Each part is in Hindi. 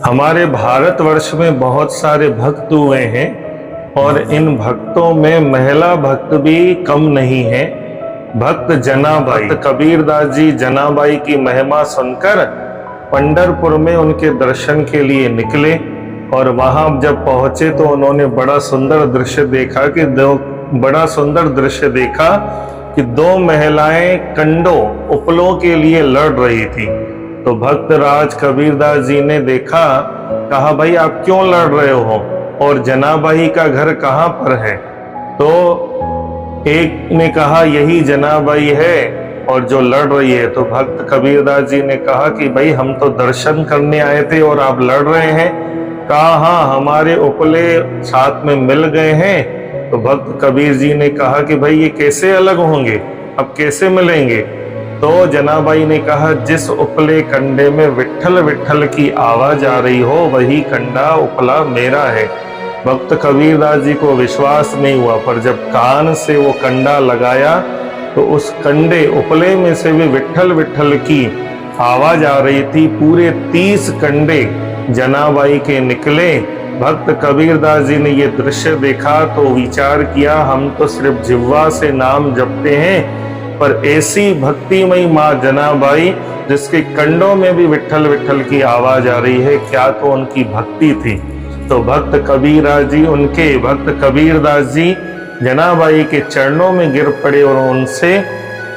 हमारे भारतवर्ष में बहुत सारे भक्त हुए हैं और इन भक्तों में महिला भक्त भी कम नहीं है। भक्त जनाबाई, भक्त कबीरदास जी जनाबाई की महिमा सुनकर पंढरपुर में उनके दर्शन के लिए निकले और वहां जब पहुंचे तो उन्होंने बड़ा सुंदर दृश्य देखा कि दो महिलाएं कंडों उपलों के लिए लड़ रही थी। तो भक्त राज कबीरदास जी ने देखा, कहा भाई आप क्यों लड़ रहे हो और जनाबाई का घर कहाँ पर है? तो एक ने कहा यही जनाबाई है और जो लड़ रही है। तो भक्त कबीरदास जी ने कहा कि भाई हम तो दर्शन करने आए थे और आप लड़ रहे हैं। कहा हाँ, हमारे उपले साथ में मिल गए हैं। तो भक्त कबीर जी ने कहा कि भाई ये कैसे अलग होंगे, अब कैसे मिलेंगे? तो जनाबाई ने कहा जिस उपले कंडे में विट्ठल विट्ठल की आवाज आ रही हो वही कंडा उपला मेरा है। भक्त कबीरदास जी को विश्वास नहीं हुआ, पर जब कान से वो कंडा लगाया तो उस कंडे उपले में से भी विट्ठल विट्ठल की आवाज आ रही थी। पूरे 30 कंडे जनाबाई के निकले। भक्त कबीरदास जी ने ये दृश्य देखा तो विचार किया, हम तो सिर्फ जिह्वा से नाम जपते हैं, पर ऐसी भक्तिमयी माँ जनाबाई जिसके कंडों में भी विट्ठल विट्ठल की आवाज आ रही है, क्या तो उनकी भक्ति थी। तो भक्त कबीरदास जी जनाबाई के चरणों में गिर पड़े और उनसे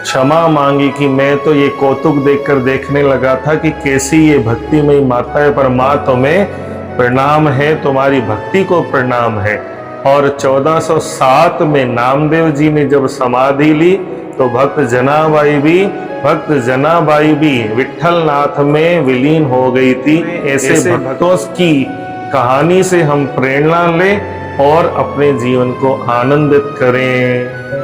क्षमा मांगी कि मैं तो ये कौतुक देखकर देखने लगा था कि कैसी ये भक्तिमयी माता है, पर माँ तुम्हें प्रणाम है, तुम्हारी भक्ति को प्रणाम है। और 1407 में नामदेव जी ने जब समाधि ली तो भक्त जनाबाई भी विट्ठल नाथ में विलीन हो गई थी। ऐसे भक्तों की कहानी से हम प्रेरणा लें और अपने जीवन को आनंदित करें।